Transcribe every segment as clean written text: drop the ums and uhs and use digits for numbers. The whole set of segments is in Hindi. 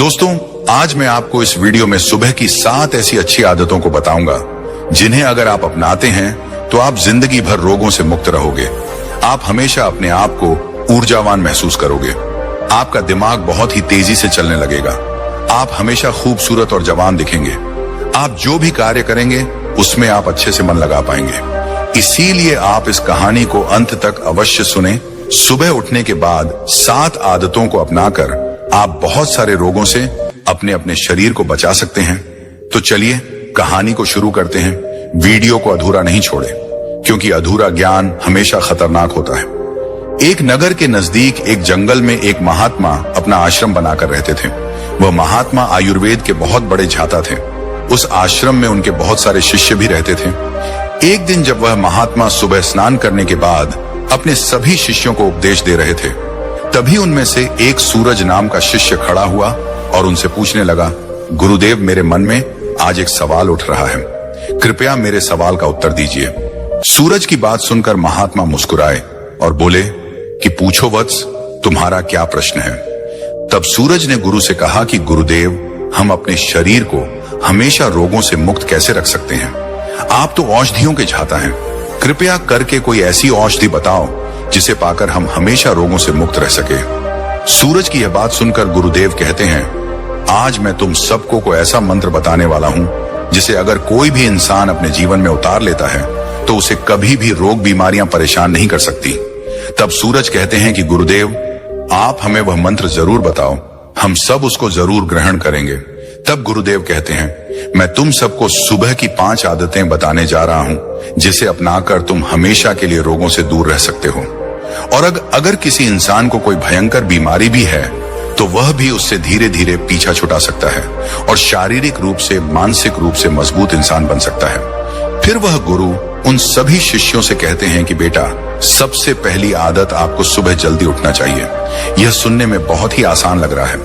दोस्तों, आज मैं आपको इस वीडियो में सुबह की 7 ऐसी अच्छी आदतों को बताऊंगा जिन्हें अगर आप अपनाते हैं तो आप जिंदगी भर रोगों से मुक्त रहोगे। आप हमेशा अपने आप को ऊर्जावान महसूस करोगे। आपका दिमाग बहुत ही तेजी से चलने लगेगा। आप हमेशा खूबसूरत और जवान दिखेंगे। आप जो भी कार्य करेंगे उसमें आप अच्छे से मन लगा पाएंगे। इसीलिए आप इस कहानी को अंत तक अवश्य सुने। सुबह उठने के बाद 7 आदतों को अपनाकर आप बहुत सारे रोगों से अपने अपने शरीर को बचा सकते हैं। तो चलिए कहानी को शुरू करते हैं। वीडियो को अधूरा नहीं छोड़े, क्योंकि अधूरा ज्ञान हमेशा खतरनाक होता है। एक नगर के नजदीक एक जंगल में एक महात्मा अपना आश्रम बनाकर रहते थे। वह महात्मा आयुर्वेद के बहुत बड़े झाता थे। उस आश्रम में उनके बहुत सारे शिष्य भी रहते थे। एक दिन जब वह महात्मा सुबह स्नान करने के बाद अपने सभी शिष्यों को उपदेश दे रहे थे, तभी उनमें से एक सूरज नाम का शिष्य खड़ा हुआ और उनसे पूछने लगा, गुरुदेव, मेरे मन में आज एक सवाल उठ रहा है, कृपया मेरे सवाल का उत्तर दीजिए। सूरज की बात सुनकर महात्मा मुस्कुराए और बोले कि पूछो वत्स, तुम्हारा क्या प्रश्न है। तब सूरज ने गुरु से कहा कि गुरुदेव, हम अपने शरीर को हमेशा रोगों से मुक्त कैसे रख सकते हैं। आप तो औषधियों के झाता हैं, कृपया करके कोई ऐसी औषधि बताओ जिसे पाकर हम हमेशा रोगों से मुक्त रह सके। सूरज की यह बात सुनकर गुरुदेव कहते हैं, आज मैं तुम सबको को ऐसा मंत्र बताने वाला हूं जिसे अगर कोई भी इंसान अपने जीवन में उतार लेता है तो उसे कभी भी रोग बीमारियां परेशान नहीं कर सकती। तब सूरज कहते हैं कि गुरुदेव, आप हमें वह मंत्र जरूर बताओ, हम सब उसको जरूर ग्रहण करेंगे। तब गुरुदेव कहते हैं, मैं तुम सबको सुबह की 5 आदतें बताने जा रहा हूं जिसे अपनाकर तुम हमेशा के लिए रोगों से दूर रह सकते हो। और अगर किसी इंसान को कोई भयंकर बीमारी भी है तो वह भी उससे धीरे धीरे पीछा छुटा सकता है और शारीरिक रूप से, मानसिक रूप से मजबूत इंसान बन सकता है। फिर वह गुरु उन सभी शिष्यों से कहते हैं कि बेटा, सबसे पहली आदत आपको सुबह जल्दी उठना चाहिए। यह सुनने में बहुत ही आसान लग रहा है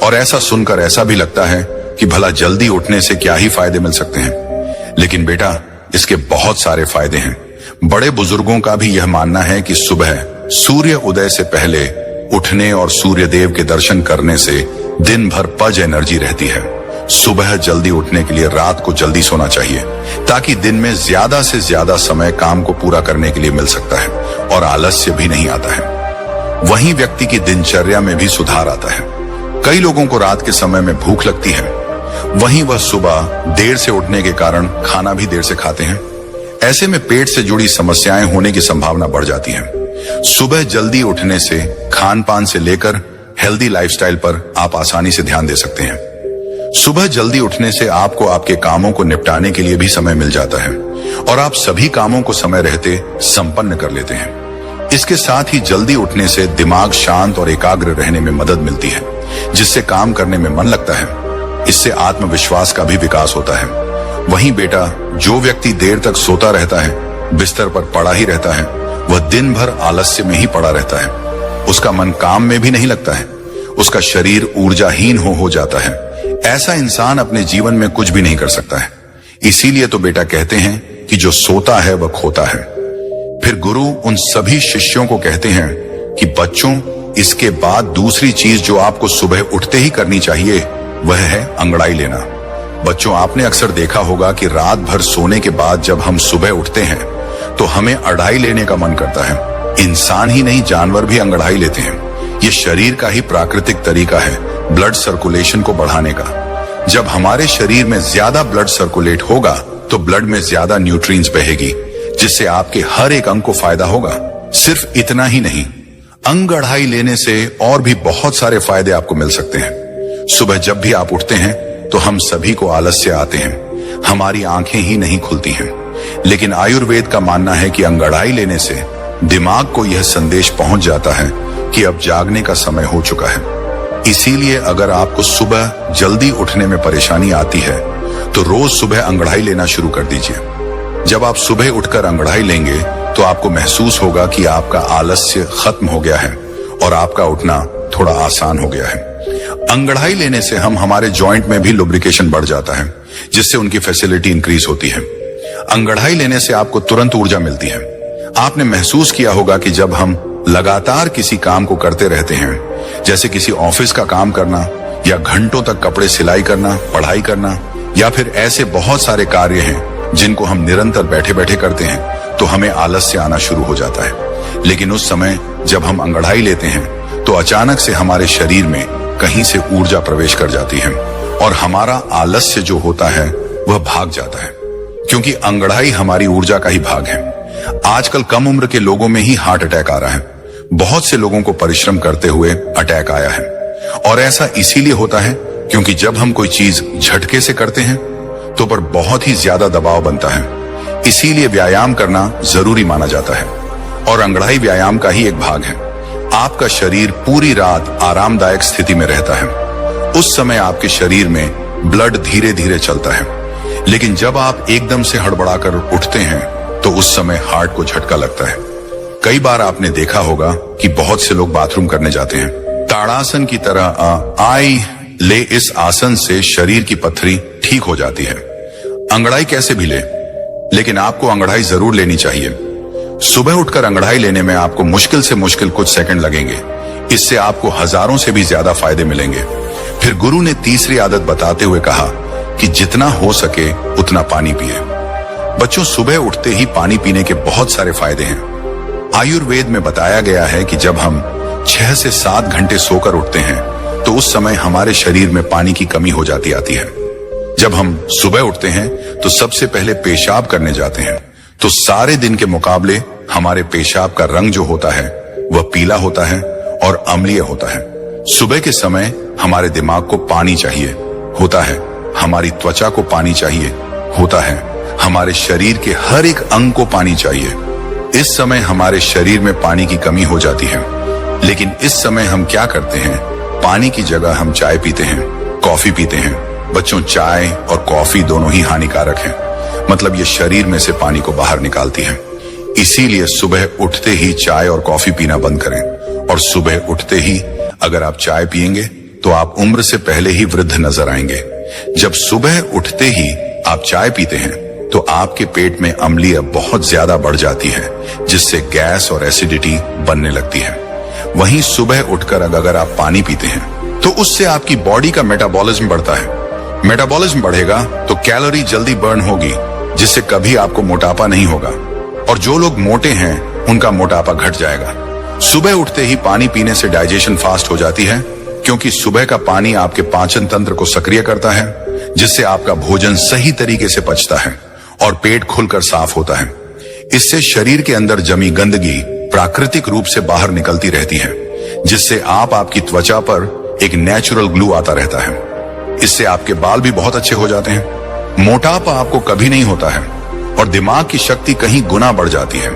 और ऐसा सुनकर ऐसा भी लगता है कि भला जल्दी उठने से क्या ही फायदे मिल सकते हैं। लेकिन बेटा, इसके बहुत सारे फायदे हैं। बड़े बुजुर्गों का भी यह मानना है कि सुबह सूर्य उदय से पहले उठने और सूर्य देव के दर्शन करने से दिन भर पज एनर्जी रहती है। सुबह जल्दी उठने के लिए रात को जल्दी सोना चाहिए ताकि दिन में ज्यादा से ज्यादा समय काम को पूरा करने के लिए मिल सकता है और आलस्य भी नहीं आता है। वहीं व्यक्ति की दिनचर्या में भी सुधार आता है। कई लोगों को रात के समय में भूख लगती है, वहीं वह सुबह देर से उठने के कारण खाना भी देर से खाते हैं। ऐसे में पेट से जुड़ी समस्याएं होने की संभावना बढ़ जाती है। सुबह जल्दी उठने से खान पान से लेकर हेल्दी लाइफस्टाइल पर आप आसानी से ध्यान दे सकते हैं। सुबह जल्दी उठने से आपको आपके कामों को निपटाने के लिए भी समय मिल जाता है और आप सभी कामों को समय रहते संपन्न कर लेते हैं। इसके साथ ही जल्दी उठने से दिमाग शांत और एकाग्र रहने में मदद मिलती है, जिससे काम करने में मन लगता है। इससे आत्मविश्वास का भी विकास होता है। वहीं बेटा, जो व्यक्ति देर तक सोता रहता है, बिस्तर पर पड़ा ही रहता है, वह दिन भर आलस्य में ही पड़ा रहता है। उसका मन काम में भी नहीं लगता है। उसका शरीर ऊर्जाहीन हो जाता है। ऐसा इंसान अपने जीवन में कुछ भी नहीं कर सकता है। इसीलिए तो बेटा कहते हैं कि जो सोता है वह खोता है। फिर गुरु उन सभी शिष्यों को कहते हैं कि बच्चों, इसके बाद दूसरी चीज जो आपको सुबह उठते ही करनी चाहिए वह है अंगड़ाई लेना। बच्चों, आपने अक्सर देखा होगा कि रात भर सोने के बाद जब हम सुबह उठते हैं तो हमें अंगड़ाई लेने का मन करता है। इंसान ही नहीं, जानवर भी अंगड़ाई लेते हैं। ये शरीर का ही प्राकृतिक तरीका है ब्लड सर्कुलेशन को बढ़ाने का। जब हमारे शरीर में ज्यादा ब्लड सर्कुलेट होगा तो ब्लड में ज्यादा न्यूट्रिएंट्स बहेगी, जिससे आपके हर एक अंग को फायदा होगा। सिर्फ इतना ही नहीं, अंगड़ाई लेने से और भी बहुत सारे फायदे आपको मिल सकते हैं। सुबह जब भी आप उठते हैं तो हम सभी को आलस्य आते हैं, हमारी आंखें ही नहीं खुलती हैं। लेकिन आयुर्वेद का मानना है कि अंगड़ाई लेने से दिमाग को यह संदेश पहुंच जाता है कि अब जागने का समय हो चुका है। इसीलिए अगर आपको सुबह जल्दी उठने में परेशानी आती है तो रोज सुबह अंगड़ाई लेना शुरू कर दीजिए। जब आप सुबह उठकर अंगड़ाई लेंगे तो आपको महसूस होगा कि आपका आलस्य खत्म हो गया है और आपका उठना थोड़ा आसान हो गया है। अंगड़ाई लेने से हमारे जॉइंट में भी लुब्रिकेशन बढ़ जाता है, जिससे उनकी फैसिलिटी इंक्रीज होती है। अंगड़ाई लेने से आपको तुरंत ऊर्जा मिलती है। आपने महसूस किया होगा कि जब हम लगातार किसी काम को करते रहते हैं, जैसे किसी ऑफिस का काम करना या घंटों तक कपड़े सिलाई करना, पढ़ाई करना, या फिर ऐसे बहुत सारे कार्य हैं जिनको हम निरंतर बैठे बैठे करते हैं, तो हमें आलस्य आना शुरू हो जाता है। लेकिन उस समय जब हम अंगड़ाई लेते हैं तो अचानक से हमारे शरीर में कहीं से ऊर्जा प्रवेश कर जाती है और हमारा आलस्य जो होता है वह भाग जाता है, क्योंकि अंगड़ाई हमारी ऊर्जा का ही भाग है। आजकल कम उम्र के लोगों में ही हार्ट अटैक आ रहा है। बहुत से लोगों को परिश्रम करते हुए अटैक आया है, और ऐसा इसीलिए होता है क्योंकि जब हम कोई चीज झटके से करते हैं तो पर बहुत ही ज्यादा दबाव बनता है। इसीलिए व्यायाम करना जरूरी माना जाता है, और अंगड़ाई व्यायाम का ही एक भाग है। आपका शरीर पूरी रात आरामदायक स्थिति में रहता है। उस समय आपके शरीर में ब्लड धीरे धीरे चलता है, लेकिन जब आप एकदम से हड़बड़ाकर उठते हैं तो उस समय हार्ट को झटका लगता है। कई बार आपने देखा होगा कि बहुत से लोग बाथरूम करने जाते हैं। ताड़ासन की तरह आई ले इस आसन से शरीर की पत्थरी ठीक हो जाती है। अंगड़ाई कैसे भी ले, लेकिन आपको अंगड़ाई जरूर लेनी चाहिए। सुबह उठकर अंगड़ाई लेने में आपको मुश्किल से मुश्किल कुछ सेकंड लगेंगे। इससे आपको हजारों से भी ज्यादा फायदे मिलेंगे। फिर गुरु ने तीसरी आदत बताते हुए कहा कि जितना हो सके उतना पानी पिए। बच्चों, सुबह उठते ही पानी पीने के बहुत सारे फायदे हैं। आयुर्वेद में बताया गया है कि जब हम 6 से 7 घंटे सोकर उठते हैं तो उस समय हमारे शरीर में पानी की कमी हो जाती आती है। जब हम सुबह उठते हैं तो सबसे पहले पेशाब करने जाते हैं, तो सारे दिन के मुकाबले हमारे पेशाब का रंग जो होता है वह पीला होता है और अम्लीय होता है। सुबह के समय हमारे दिमाग को पानी चाहिए होता है, हमारी त्वचा को पानी चाहिए होता है, हमारे शरीर के हर एक अंग को पानी चाहिए। इस समय हमारे शरीर में पानी की कमी हो जाती है, लेकिन इस समय हम क्या करते हैं, पानी की जगह हम चाय पीते हैं, कॉफी पीते हैं। बच्चों, चाय और कॉफी दोनों ही हानिकारक हैं, मतलब ये शरीर में से पानी को बाहर निकालती है। इसीलिए सुबह उठते ही चाय और कॉफी पीना बंद करें, और सुबह उठते ही अगर आप चाय पिएंगे तो आप उम्र से पहले ही वृद्ध नजर आएंगे। जब सुबह उठते ही आप चाय पीते हैं तो आपके पेट में अम्लीय बहुत ज्यादा बढ़ जाती है, जिससे गैस और एसिडिटी बनने लगती है। वहीं सुबह उठकर अगर आप पानी पीते हैं तो उससे आपकी बॉडी का मेटाबॉलिज्म बढ़ता है। मेटाबॉलिज्म बढ़ेगा तो कैलोरी जल्दी बर्न होगी, जिससे कभी आपको मोटापा नहीं होगा, और जो लोग मोटे हैं उनका मोटापा घट जाएगा। सुबह उठते ही पानी पीने से डाइजेशन फास्ट हो जाती है, क्योंकि सुबह का पानी आपके पाचन तंत्र को सक्रिय करता है, जिससे आपका भोजन सही तरीके से पचता है और पेट खुलकर साफ होता है। इससे शरीर के अंदर जमी गंदगी प्राकृतिक रूप से बाहर निकलती रहती है, जिससे आपकी त्वचा पर एक नेचुरल ग्लू आता रहता है। इससे आपके बाल भी बहुत अच्छे हो जाते हैं। मोटापा आपको कभी नहीं होता है, और दिमाग की शक्ति कहीं गुना बढ़ जाती है।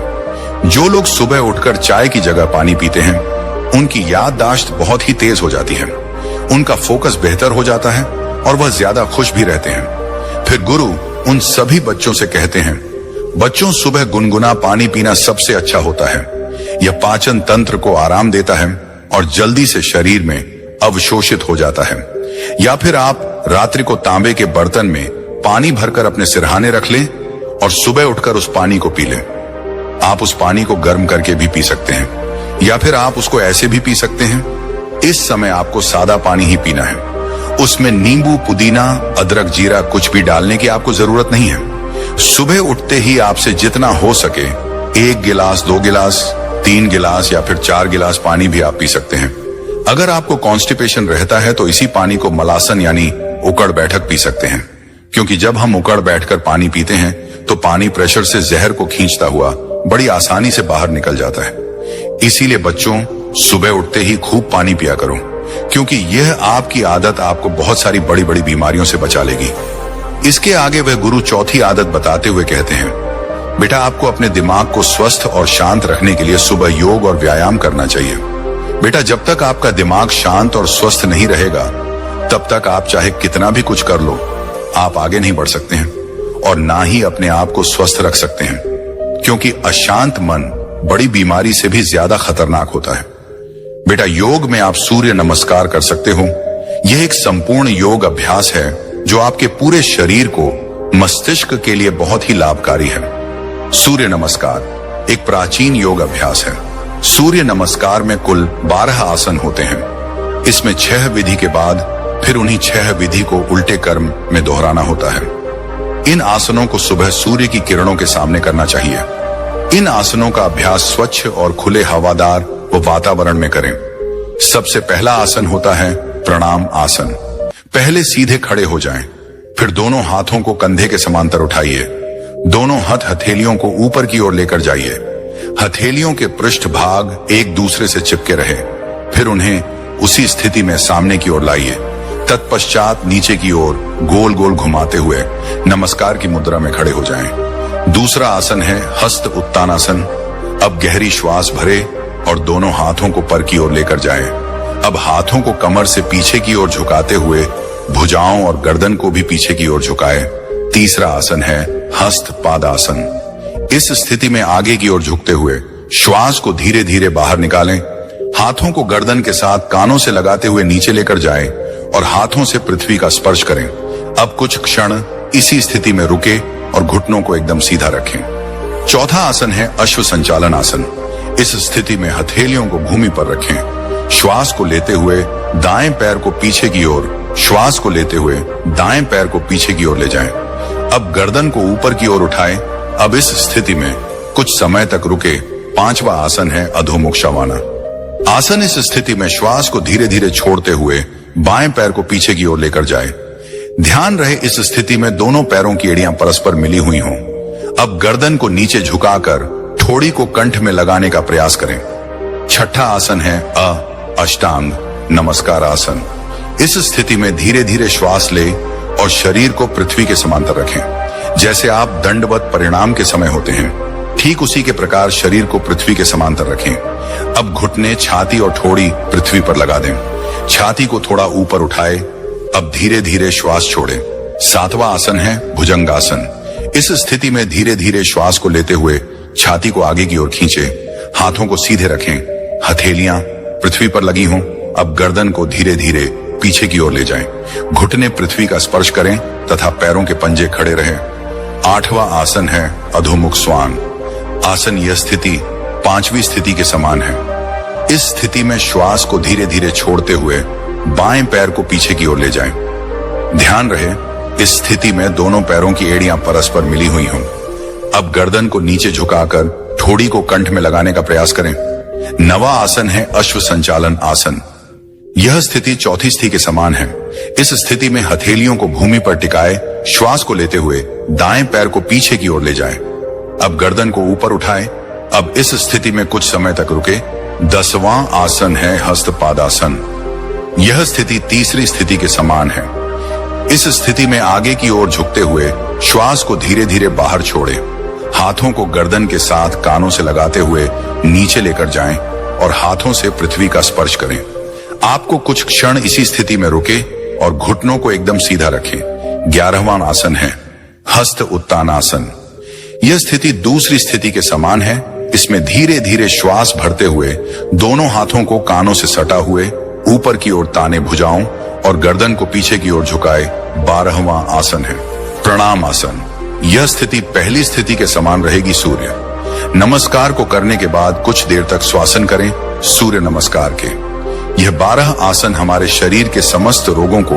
जो लोग सुबह उठकर चाय की जगह पानी पीते हैं उनकी याददाश्त बहुत ही तेज हो जाती है, उनका फोकस बेहतर हो जाता है और वह ज्यादा खुश भी रहते हैं। फिर गुरु उन सभी बच्चों से कहते हैं, बच्चों, सुबह गुनगुना पानी पीना सबसे अच्छा होता है। यह पाचन तंत्र को आराम देता है और जल्दी से शरीर में अवशोषित हो जाता है। या फिर आप रात्रि को तांबे के बर्तन में पानी भरकर अपने सिरहाने रख लें और सुबह उठकर उस पानी को पी लें। आप उस पानी को गर्म करके भी पी सकते हैं, या फिर आप उसको ऐसे भी पी सकते हैं। इस समय आपको सादा पानी ही पीना है। उसमें नींबू, पुदीना, अदरक, जीरा कुछ भी डालने की आपको जरूरत नहीं है। सुबह उठते ही आपसे जितना हो सके 1 गिलास, 2 गिलास, 3 गिलास या फिर 4 गिलास पानी भी आप पी सकते हैं। अगर आपको कॉन्स्टिपेशन रहता है तो इसी पानी को मलासन यानी उकड़ बैठक पी सकते हैं, क्योंकि जब हम उकड़ बैठकर पानी पीते हैं तो पानी प्रेशर से जहर को खींचता हुआ बड़ी आसानी से बाहर निकल जाता है। इसीलिए बच्चों, सुबह उठते ही खूब पानी पिया करो, क्योंकि यह आपकी आदत आपको बहुत सारी बड़ी बड़ी बीमारियों से बचा लेगी। इसके आगे वह गुरु चौथी आदत बताते हुए कहते हैं, बेटा, आपको अपने दिमाग को स्वस्थ और शांत रखने के लिए सुबह योग और व्यायाम करना चाहिए। बेटा, जब तक आपका दिमाग शांत और स्वस्थ नहीं रहेगा तब तक आप चाहे कितना भी कुछ कर लो, आप आगे नहीं बढ़ सकते हैं और ना ही अपने आप को स्वस्थ रख सकते हैं, क्योंकि अशांत मन बड़ी बीमारी से भी ज्यादा खतरनाक होता है। बेटा, योग में आप सूर्य नमस्कार कर सकते हो। यह एक संपूर्ण योग अभ्यास है जो आपके पूरे शरीर को, मस्तिष्क के लिए बहुत ही लाभकारी है। सूर्य नमस्कार एक प्राचीन योग अभ्यास है। सूर्य नमस्कार में कुल 12 आसन होते हैं। इसमें 6 विधि के बाद फिर उन्हीं 6 विधि को उल्टे क्रम में दोहराना होता है। इन आसनों को सुबह सूर्य की किरणों के सामने करना चाहिए। इन आसनों का अभ्यास स्वच्छ और खुले हवादार व वातावरण में करें। सबसे पहला आसन होता है प्रणाम आसन। पहले सीधे खड़े हो जाएं, फिर दोनों हाथों को कंधे के समांतर उठाइए। दोनों हथेलियों को ऊपर की ओर लेकर जाइए। हथेलियों के पृष्ठ भाग एक दूसरे से चिपके रहे। फिर उन्हें उसी स्थिति में सामने की ओर लाइए। तत्पश्चात नीचे की ओर गोल गोल घुमाते हुए नमस्कार की मुद्रा में खड़े हो जाएं। दूसरा आसन है हस्त उत्तानासन। अब गहरी श्वास भरे और दोनों हाथों को पर की ओर लेकर जाएं। अब हाथों को कमर से पीछे की ओर झुकाते हुए भुजाओं और गर्दन को भी पीछे की ओर झुकाएं। तीसरा आसन है हस्त पादासन। इस स्थिति में आगे की ओर झुकते हुए श्वास को धीरे धीरे बाहर निकालें। हाथों को गर्दन के साथ कानों से लगाते हुए नीचे लेकर जाएं और हाथों से पृथ्वी का स्पर्श करें। अब कुछ क्षण इसी स्थिति में रुके और घुटनों को एकदम सीधा रखें। चौथा आसन है अश्व संचालन आसन। इस स्थिति में हथेलियों को भूमि पर रखें। श्वास को लेते हुए दाएं पैर को पीछे की ओर, श्वास को लेते हुए दाएं पैर को पीछे की ओर ले जाएं। अब गर्दन को ऊपर की ओर उठाएं। अब इस स्थिति में कुछ समय तक रुके। पांचवा आसन है अधोमुख शवाना आसन। इस स्थिति में श्वास को धीरे धीरे छोड़ते हुए बाएं पैर को पीछे की ओर लेकर जाए। ध्यान रहे इस स्थिति में दोनों पैरों की एड़ियां परस्पर मिली हुई हों। अब गर्दन को नीचे झुकाकर ठोड़ी को कंठ में लगाने का प्रयास करें। छठा आसन है अष्टांग नमस्कार आसन। इस स्थिति में धीरे धीरे श्वास ले और शरीर को पृथ्वी के समांतर रखें। जैसे आप दंडवत परिणाम के समय होते हैं, ठीक उसी के प्रकार शरीर को पृथ्वी के समांतर रखें। अब घुटने, छाती और ठोड़ी पृथ्वी पर लगा दें। छाती को थोड़ा ऊपर उठाए। अब धीरे धीरे श्वास छोड़ें। सातवां आसन है भुजंगासन। इस स्थिति में धीरे धीरे श्वास को लेते हुए छाती को आगे की ओर खींचे। हाथों को सीधे रखें। हथेलियां पृथ्वी पर लगी हों। अब गर्दन को धीरे धीरे पीछे की ओर ले जाएं। घुटने पृथ्वी का स्पर्श करें तथा पैरों के पंजे खड़े रहें। आठवां आसन है अधोमुख स्वान आसन। यह स्थिति पांचवी स्थिति के समान है। इस स्थिति में श्वास को धीरे धीरे छोड़ते हुए बाएं पैर को पीछे की ओर ले जाएं। ध्यान रहे इस स्थिति में दोनों पैरों की एड़ियां परस्पर मिली हुई हों। अब गर्दन को नीचे झुकाकर ठोड़ी को कंठ में लगाने का प्रयास करें। नवा आसन है अश्व संचालन आसन। यह स्थिति चौथी स्थिति के समान है। इस स्थिति में हथेलियों को भूमि पर टिकाए श्वास को लेते हुए दाएं पैर को पीछे की ओर ले जाएं। अब गर्दन को ऊपर उठाएं। अब इस स्थिति में कुछ समय तक रुके। 10वां आसन है हस्तपादासन। यह स्थिति तीसरी स्थिति के समान है। इस स्थिति में आगे की ओर झुकते हुए श्वास को धीरे धीरे बाहर छोड़े। हाथों को गर्दन के साथ कानों से लगाते हुए नीचे लेकर जाएं और हाथों से पृथ्वी का स्पर्श करें। आपको कुछ क्षण इसी स्थिति में रुके और घुटनों को एकदम सीधा रखें। 11वां आसन है हस्त उत्तानासन। यह स्थिति दूसरी स्थिति के समान है। इसमें धीरे धीरे श्वास भरते हुए दोनों हाथों को कानों से सटा हुए ऊपर की ओर ताने भुजाओं और गर्दन को पीछे की ओर झुकाए 12वां आसन है प्रणाम आसन। यह स्थिति पहली स्थिति के समान रहेगी सूर्य नमस्कार को करने के बाद कुछ देर तक श्वासन करें सूर्य नमस्कार के। यह 12 आसन हमारे शरीर के समस्त रोगों को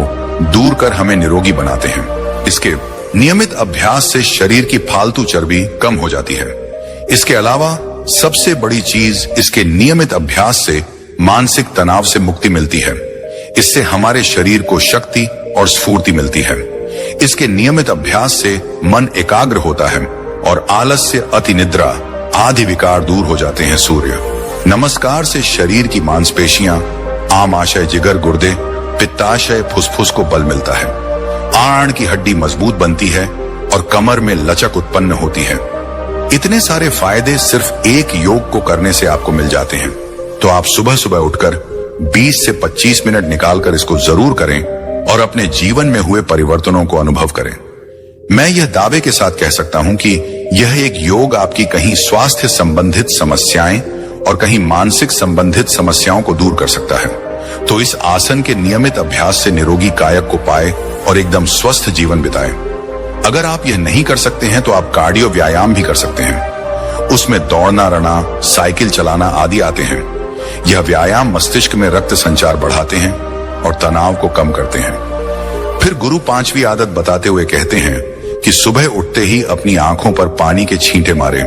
दूर कर हमें निरोगी बनाते हैं। इसके नियमित अभ्यास से शरीर की फालतू चर्बी कम हो जाती है। इसके अलावा सबसे बड़ी चीज इसके नियमित अभ्यास से मानसिक तनाव से मुक्ति मिलती है। इससे हमारे शरीर को शक्ति और स्फूर्ति मिलती है। इसके नियमित अभ्यास से मन एकाग्र होता है और आलस्य, अति निद्रा आदि विकार दूर हो जाते हैं। सूर्य नमस्कार से शरीर की मांसपेशियां, आमाशय जिगर गुर्दे, पित्ताशय फुसफुस को बल मिलता है। आंत की हड्डी मजबूत बनती है और कमर में लचक उत्पन्न होती है। इतने सारे फायदे सिर्फ एक योग को करने से आपको मिल जाते हैं। तो आप सुबह सुबह उठकर 20 से 25 मिनट निकालकर इसको जरूर करें और अपने जीवन में हुए परिवर्तनों को अनुभव करें। मैं यह दावे के साथ कह सकता हूं कि यह एक योग आपकी कहीं स्वास्थ्य संबंधित समस्याएं और कहीं मानसिक संबंधित समस्याओं को दूर कर सकता है। तो इस आसन के नियमित अभ्यास से निरोगी कायक को पाए और एकदम स्वस्थ जीवन बिताएं। अगर आप यह नहीं कर सकते हैं तो आप कार्डियो व्यायाम भी कर सकते हैं। उसमें दौड़ना, रना, साइकिल चलाना आदि आते हैं। यह व्यायाम मस्तिष्क में रक्त संचार बढ़ाते हैं और तनाव को कम करते हैं। फिर गुरु पांचवी आदत बताते हुए कहते हैं कि सुबह उठते ही अपनी आंखों पर पानी के छींटे मारें।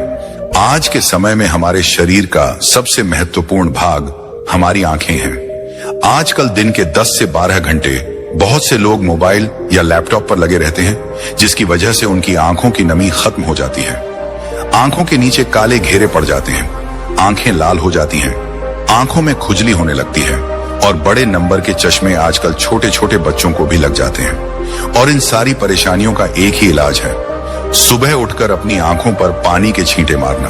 आज के समय में हमारे शरीर का सबसे महत्वपूर्ण भाग हमारी आंखें हैं। आजकल दिन के 10 से 12 घंटे बहुत से लोग मोबाइल या लैपटॉप पर लगे रहते हैं, जिसकी वजह से उनकी आंखों की नमी खत्म हो जाती है। आंखों के नीचे काले घेरे पड़ जाते हैं, आंखें लाल हो जाती हैं, आंखों में खुजली होने लगती है और बड़े नंबर के चश्मे आजकल छोटे छोटे बच्चों को भी लग जाते हैं। और इन सारी परेशानियों का एक ही इलाज है, सुबह उठकर अपनी आंखों पर पानी के छींटे मारना।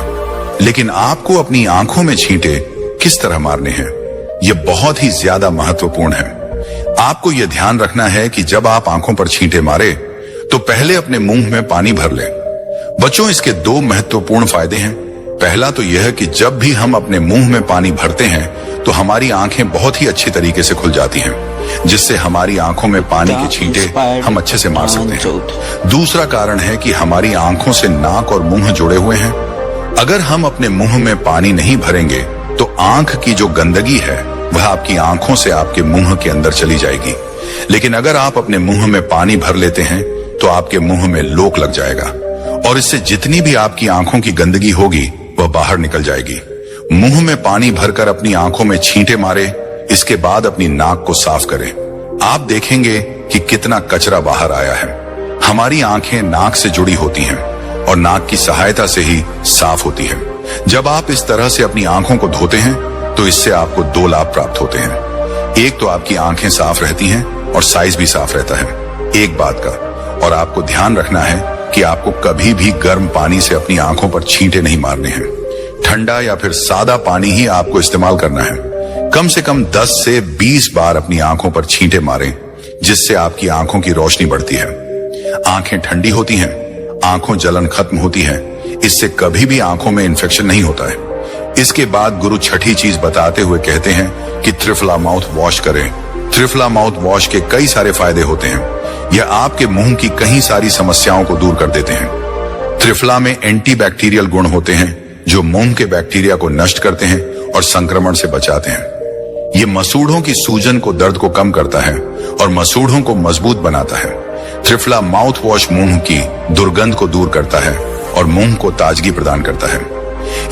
लेकिन आपको अपनी आंखों में छींटे किस तरह मारने हैं, यह बहुत ही ज्यादा महत्वपूर्ण है। आपको यह ध्यान रखना है कि जब आप आंखों पर छींटे मारे तो पहले अपने मुंह में पानी भर लें। बच्चों, इसके 2 महत्वपूर्ण फायदे हैं। पहला तो यह कि जब भी हम अपने मुंह में पानी भरते हैं तो हमारी आंखें बहुत ही अच्छी तरीके से खुल जाती हैं, जिससे हमारी आंखों में पानी के छींटे हम अच्छे से मार सकते हैं। दूसरा कारण है कि हमारी आंखों से नाक और मुंह जुड़े हुए हैं। अगर हम अपने मुंह में पानी नहीं भरेंगे तो आंख की जो गंदगी है वह आपकी आंखों से आपके मुंह के अंदर चली जाएगी। लेकिन अगर आप अपने मुंह में पानी भर लेते हैं तो आपके मुंह में लोक लग जाएगा और इससे जितनी भी आपकी आंखों की गंदगी होगी वह बाहर निकल जाएगी। मुंह में पानी भरकर अपनी आंखों में छींटे मारे, इसके बाद अपनी नाक को साफ करें। आप देखेंगे कि कितना कचरा बाहर आया है। हमारी आंखें नाक से जुड़ी होती हैं और नाक की सहायता से ही साफ होती है। जब आप इस तरह से अपनी आंखों को धोते हैं तो इससे आपको 2 लाभ प्राप्त होते हैं। एक तो आपकी आंखें साफ रहती हैं और साइज भी साफ रहता है, एक बात का। और आपको ध्यान रखना है कि आपको कभी भी गर्म पानी से अपनी आंखों पर छींटे नहीं मारने हैं। ठंडा या फिर सादा पानी ही आपको इस्तेमाल करना है। कम से कम 10 से 20 बार अपनी आंखों पर छींटे मारें, जिससे आपकी आंखों की रोशनी बढ़ती है। आंखें ठंडी होती हैं, आंखों जलन खत्म होती है, इससे कभी भी आंखों में इन्फेक्शन नहीं होता है। इसके बाद गुरु छठी चीज बताते हुए कहते हैं कि त्रिफला माउथ वॉश करें। त्रिफला माउथ वॉश के कई सारे फायदे होते हैं। यह आपके मुंह की कई सारी समस्याओं को दूर कर देते हैं। त्रिफला में एंटीबैक्टीरियल गुण होते हैं जो मुंह के बैक्टीरिया को नष्ट करते हैं और संक्रमण से बचाते हैं। ये मसूड़ों की सूजन को, दर्द को कम करता है और मसूड़ों को मजबूत बनाता है। त्रिफला माउथ वॉश मुंह की दुर्गंध को दूर करता है और मुंह को ताजगी प्रदान करता है।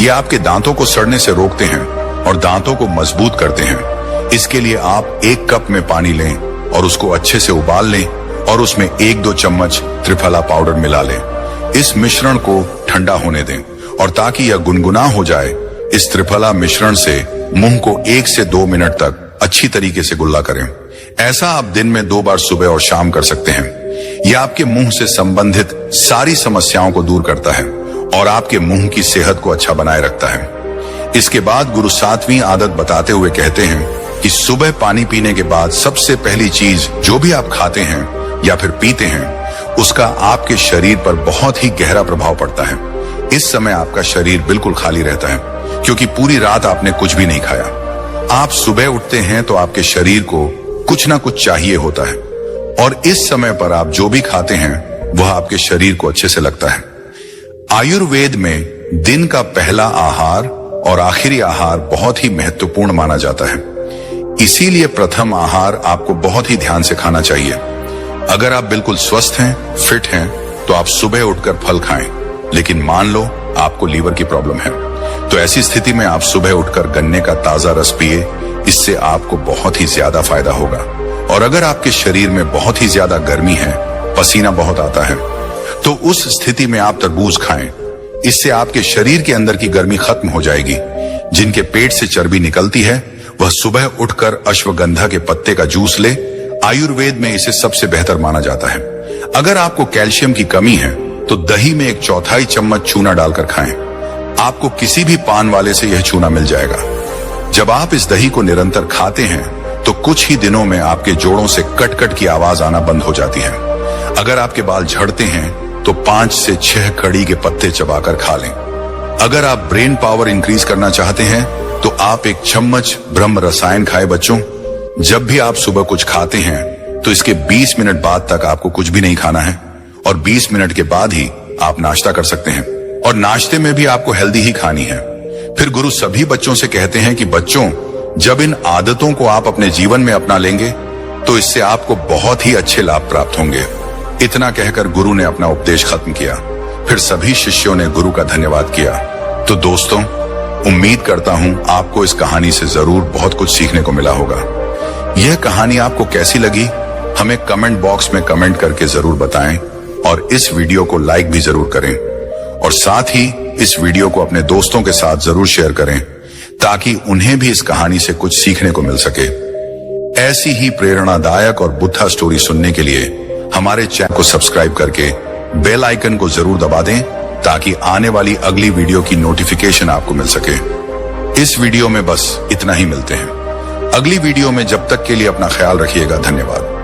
ये आपके दांतों को सड़ने से रोकते हैं और दांतों को मजबूत करते हैं। इसके लिए आप 1 कप में पानी लें और उसको अच्छे से उबाल लें और उसमें 1-2 चम्मच त्रिफला पाउडर मिला लें। इस मिश्रण को ठंडा होने दें और ताकि यह गुनगुना हो जाए, इस त्रिफला मिश्रण से मुंह को 1 से 2 मिनट तक अच्छी तरीके से गुल्ला करें। ऐसा आप दिन में 2 बार सुबह और शाम कर सकते हैं। यह आपके मुंह से संबंधित सारी समस्याओं को दूर करता है और आपके मुंह की सेहत को अच्छा बनाए रखता है। इसके बाद गुरु 7वीं आदत बताते हुए कहते हैं कि सुबह पानी पीने के बाद सबसे पहली चीज जो भी आप खाते हैं या फिर पीते हैं, उसका आपके शरीर पर बहुत ही गहरा प्रभाव पड़ता है। इस समय आपका शरीर बिल्कुल खाली रहता है क्योंकि पूरी रात आपने कुछ भी नहीं खाया। आप सुबह उठते हैं तो आपके शरीर को कुछ ना कुछ चाहिए होता है और इस समय पर आप जो भी खाते हैं वह आपके शरीर को अच्छे से लगता है। आयुर्वेद में दिन का पहला आहार और आखिरी आहार बहुत ही महत्वपूर्ण माना जाता है। इसीलिए प्रथम आहार आपको बहुत ही ध्यान से खाना चाहिए। अगर आप बिल्कुल स्वस्थ हैं, फिट हैं, तो आप सुबह उठकर फल खाएं। लेकिन मान लो आपको लीवर की प्रॉब्लम है, तो ऐसी स्थिति में आप सुबह उठकर गन्ने का ताजा रस पिए। इससे आपको बहुत ही ज्यादा फायदा होगा। और अगर आपके शरीर में बहुत ही ज्यादा गर्मी है, पसीना बहुत आता है, तो उस स्थिति में आप तरबूज खाएं। इससे आपके शरीर के अंदर की गर्मी खत्म हो जाएगी। जिनके पेट से चर्बी निकलती है वह सुबह उठकर अश्वगंधा के पत्ते का जूस ले। आयुर्वेद में इसे सबसे बेहतर माना जाता है। अगर आपको कैल्शियम की कमी है तो दही में 1/4 चम्मच चूना डालकर खाएं। आपको किसी भी पान वाले से यह चूना मिल जाएगा। जब आप इस दही को निरंतर खाते हैं तो कुछ ही दिनों में आपके जोड़ों से कट कट की आवाज आना बंद हो जाती है। अगर आपके बाल झड़ते हैं तो 5 से 6 कड़ी के पत्ते चबाकर खा लें। अगर आप ब्रेन पावर इंक्रीज करना चाहते हैं तो आप 1 चम्मच ब्रह्म रसायन खाएं। बच्चों, जब भी आप सुबह कुछ खाते हैं तो इसके 20 मिनट बाद तक आपको कुछ भी नहीं खाना है और 20 मिनट के बाद ही आप नाश्ता कर सकते हैं। और नाश्ते में भी आपको हेल्दी ही खानी है। फिर गुरु सभी बच्चों से कहते हैं कि बच्चों, जब इन आदतों को आप अपने जीवन में अपना लेंगे तो इससे आपको बहुत ही अच्छे लाभ प्राप्त होंगे। इतना कहकर गुरु ने अपना उपदेश खत्म किया। फिर सभी शिष्यों ने गुरु का धन्यवाद किया। तो दोस्तों, उम्मीद करता हूं आपको इस कहानी से जरूर बहुत कुछ सीखने को मिला होगा। यह कहानी आपको कैसी लगी हमें कमेंट बॉक्स में कमेंट करके जरूर बताएं और इस वीडियो को लाइक भी जरूर करें और साथ ही इस वीडियो को अपने दोस्तों के साथ जरूर शेयर करें ताकि उन्हें भी इस कहानी से कुछ सीखने को मिल सके। ऐसी ही प्रेरणादायक और बुद्धा स्टोरी सुनने के लिए हमारे चैनल को सब्सक्राइब करके बेल आइकन को जरूर दबा दें ताकि आने वाली अगली वीडियो की नोटिफिकेशन आपको मिल सके। इस वीडियो में बस इतना ही, मिलते हैं अगली वीडियो में। जब तक के लिए अपना ख्याल रखिएगा। धन्यवाद।